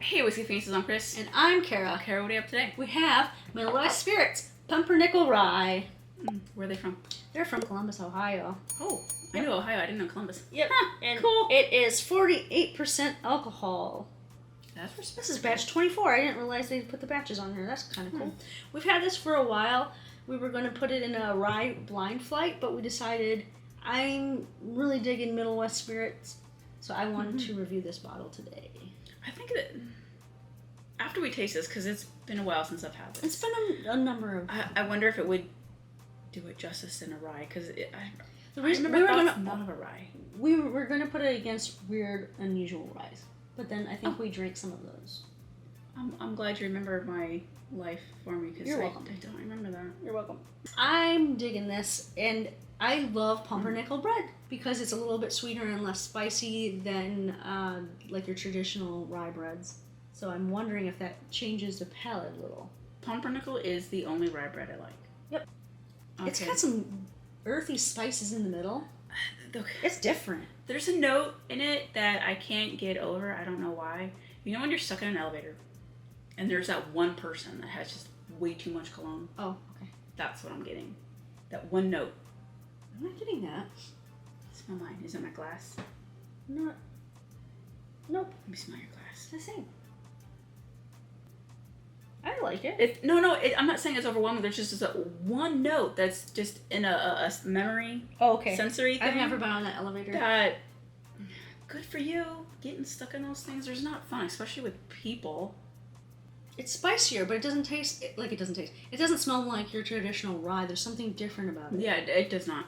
Hey, Whiskey Faces, I'm Chris. And I'm Kara. Kara, what do you have today? We have Middle West Spirits, Pumpernickel Rye. Where are they from? They're from Columbus, Ohio. Oh, I knew Ohio. I didn't know Columbus. Yep. And cool. It is 48% alcohol. That's respectable. This is batch 24. I didn't realize they put the batches on here. That's kind of cool. We've had this for a while. We were going to put it in a rye blind flight, but we decided I'm really digging Middle West Spirits, so I wanted to review this bottle today. I think that after we taste this, because it's been a while since I've had this. It's been a number of... I wonder if it would do it justice in a rye, because The reason I remember it's not a rye. We were going to put it against weird, unusual ryes, but then I think we drank some of those. I'm glad you remembered my life for me, because You're welcome. I don't remember that. You're welcome. I'm digging this, and I love pumpernickel bread because it's a little bit sweeter and less spicy than like your traditional rye breads. So I'm wondering if that changes the palate a little. Pumpernickel is the only rye bread I like. Yep. Okay. It's got some earthy spices in the middle. Okay. It's different. There's a note in it that I can't get over. I don't know why. You know when you're stuck in an elevator and there's that one person that has just way too much cologne? Oh, okay. That's what I'm getting. That one note. I'm not getting that. Smell mine. Is it my glass? Not. Nope. Let me smell your glass. It's the same. I like it. I'm not saying it's overwhelming. There's just this one note that's just in a memory, sensory thing. I've never been on that elevator. That, good for you. Getting stuck in those things is not fun, especially with people. It's spicier, but it doesn't taste like it doesn't taste. It doesn't smell like your traditional rye. There's something different about it. Yeah, it does not.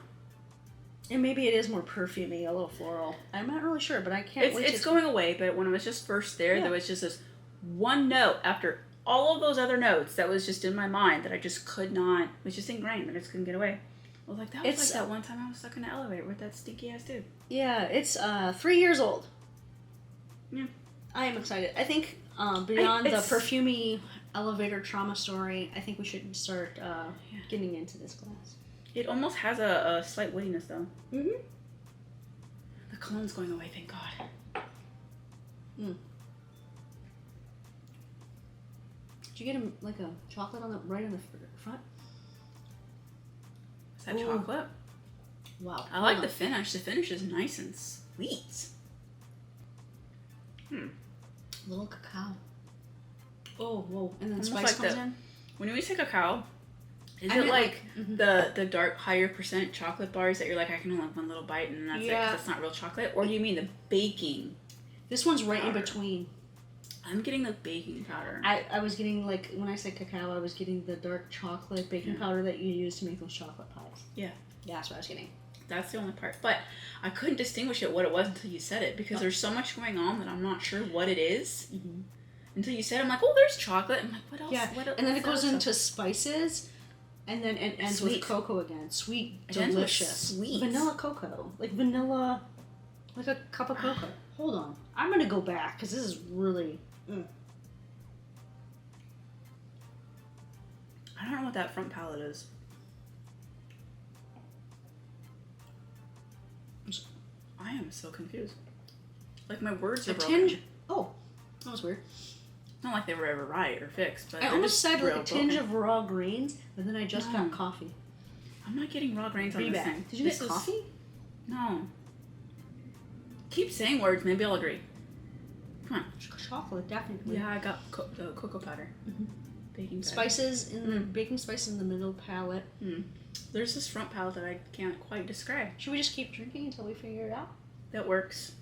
And maybe it is more perfumey, a little floral. I'm not really sure, but I can't wait. It's going away, but when I was just first there, there was just this one note after all of those other notes that was just in my mind that I just could not, it was just ingrained, I just couldn't get away. I was like, that was like that one time I was stuck in the elevator with that stinky ass dude. Yeah, it's 3 years old. Yeah. I am excited. I think beyond the perfumey elevator trauma story, I think we should start getting into this glass. It almost has a slight wittiness though. Mm-hmm. The cologne's going away, thank God. Mm. Did you get like a chocolate on the right in the front? Is that chocolate? Wow. I like the finish. The finish is nice and sweet. Little cacao. Oh, whoa. And then almost spice like comes in. When we say cacao, is it like the dark, higher percent chocolate bars that you're like, I can only have one little bite and that's it because it's not real chocolate? Or do you mean the baking? This one's right in between. I'm getting the baking powder. I was getting, like, when I said cacao, I was getting the dark chocolate baking powder that you use to make those chocolate pies. Yeah. Yeah, that's what I was getting. That's the only part. But I couldn't distinguish what it was until you said it because there's so much going on that I'm not sure what it is. Mm-hmm. Until you said it, I'm like, oh, there's chocolate. I'm like, what else? Yeah, and then it goes into spices and then it ends with cocoa again. Sweet, delicious. Sweet. Vanilla cocoa. Like vanilla, like a cup of cocoa. Hold on. I'm going to go back because this is really... I don't know what that front palate is. I am so confused. Like my words are broken. Tinge. Oh, that was weird. Not like they were ever right or fixed, but I almost said like a tinge of raw greens, but then I just got coffee. I'm not getting raw grains on this thing. Did you get coffee? No. Keep saying words, maybe I'll agree. Come on. Chocolate, definitely. Yeah, I got the cocoa powder. Mm-hmm. Baking powder. Spices in the baking spices in the middle palate. There's this front palate that I can't quite describe. Should we just keep drinking until we figure it out? That works.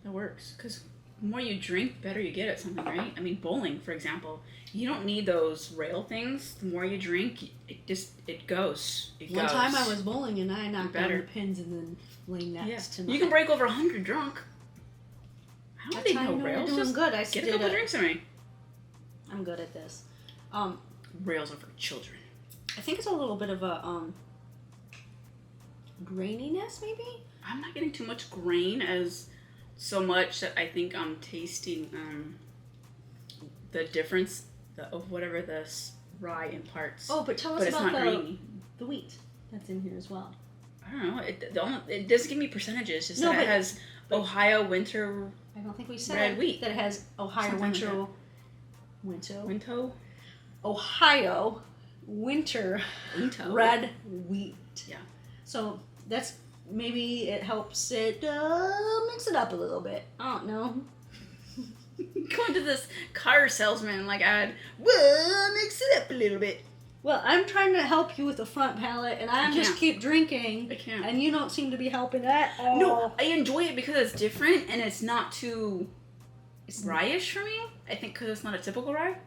That works. Because the more you drink, the better you get at something, right? I mean, bowling, for example, you don't need those rail things. The more you drink, it goes. One time I was bowling and I knocked down the pins and then lay next to my... You can break over 100 drunk. I don't think no rails. You're doing good. I get a couple drinks in me. I'm good at this. Rails are for children. I think it's a little bit of a graininess, maybe? I'm not getting too much grain as so much that I think I'm tasting the difference of whatever this rye imparts. Oh, but tell us about the wheat that's in here as well. I don't know. It doesn't give me percentages. Just that it has Ohio winter I don't think we said red wheat. that it has Ohio winter. Ohio winter red wheat. Yeah. So that's maybe it helps it mix it up a little bit. I don't know. Going to this car salesman well, mix it up a little bit. Well, I'm trying to help you with the front palate, and I just keep drinking. I can't. And you don't seem to be helping at all. No, I enjoy it because it's different and it's not too rye-ish for me. I think because it's not a typical rye.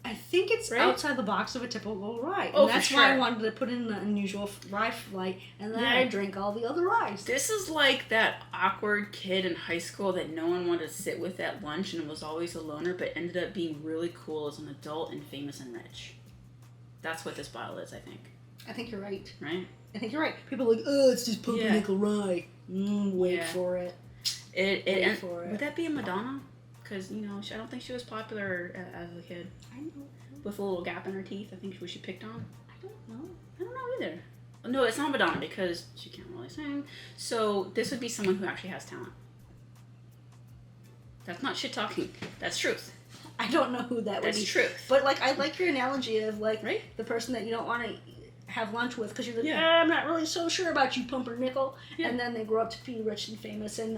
I think it's outside the box of a typical rye. And Oh, that's for why sure. I wanted to put in the unusual rye flight, and then I drink all the other ryes. This is like that awkward kid in high school that no one wanted to sit with at lunch and was always a loner, but ended up being really cool as an adult and famous and rich. That's what this bottle is, I think. I think you're right. Right? I think you're right. People are like, oh, it's just Pumpernickel Rye. Wait for it. Wait for it. Would that be a Madonna? Because, I don't think she was popular as a kid. I know. With a little gap in her teeth. I think was she picked on? I don't know. I don't know either. No, it's not Madonna because she can't really sing. So this would be someone who actually has talent. That's not shit talking. That's truth. I don't know who that would be. That's truth. But, I like your analogy of, the person that you don't want to have lunch with because you're like, I'm not really so sure about you, Pumpernickel. Yeah. And then they grow up to be rich and famous and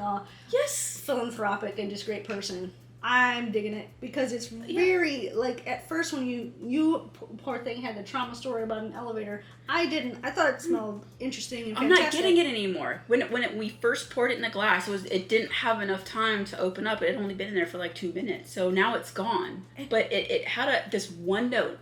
philanthropic and just great person. I'm digging it because it's very, at first when you poor thing, had the trauma story about an elevator, I didn't. I thought it smelled interesting and fantastic. I'm not getting it anymore. When we first poured it in the glass, it didn't have enough time to open up. It had only been in there for 2 minutes. So now it's gone. But it had this one note.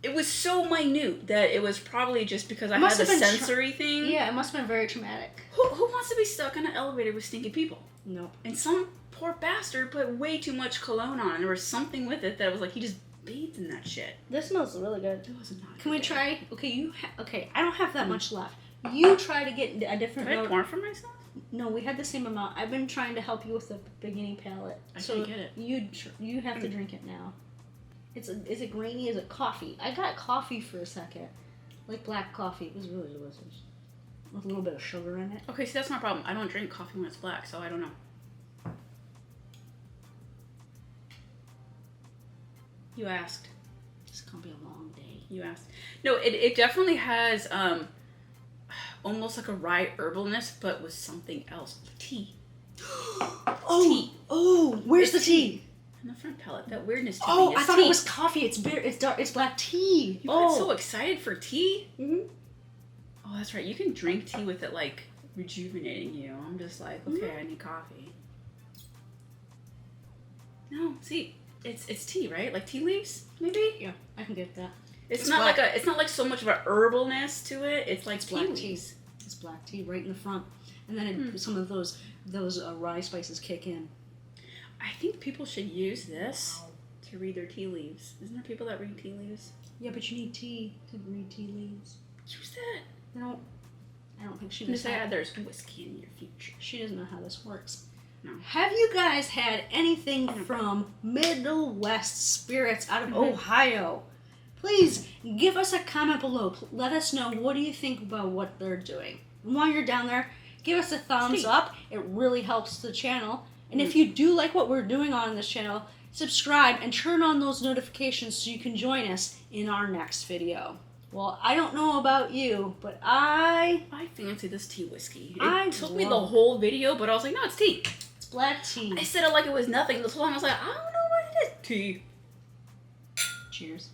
It was so minute that it was probably just because I had the sensory thing. Yeah, it must have been very traumatic. Who wants to be stuck in an elevator with stinky people? No. And some poor bastard put way too much cologne on. There was something with it that was he just bathed in that shit. This smells really good. It was not. Can we try? Okay, I don't have that much left. You try to get a different note. Can I pour for myself? No, we had the same amount. I've been trying to help you with the beginning palate. I can't get it. You have to drink it now. Is it grainy? Is it coffee? I got coffee for a second, black coffee. It was really delicious with a little bit of sugar in it. Okay, see that's not a problem. I don't drink coffee when it's black, so I don't know. You asked. It's gonna be a long day. You asked. No, it definitely has almost like a rye herbalness, but with something else. Tea. Tea. Oh, where's the tea? In the front palate. That weirdness to me. Oh, I thought it was coffee. It's beer. It's dark. It's black tea. You got so excited for tea. Mm-hmm. Oh, that's right. You can drink tea with it rejuvenating you. I'm just okay, I need coffee. No, see. It's tea, right? Like tea leaves, maybe? Yeah, I can get that. It's not it's not some much of a herbalness to it. It's like tea black leaves. Tea. It's black tea right in the front. And then some of those rye spices kick in. I think people should use this to read their tea leaves. Isn't there people that read tea leaves? Yeah, but you need tea to read tea leaves. Use that. No, I don't think she knows. There's whiskey in your future. She doesn't know how this works. No. Have you guys had anything from Middle West Spirits out of Ohio? Please give us a comment below. Let us know what do you think about what they're doing. And while you're down there, give us a thumbs up. It really helps the channel. And if you do like what we're doing on this channel, subscribe and turn on those notifications so you can join us in our next video. Well, I don't know about you, but I fancy this tea whiskey. It took me the whole video, but I was like, no, it's tea. It's black tea. I said it like it was nothing. This whole time I was like, I don't know what it is. Tea. Cheers.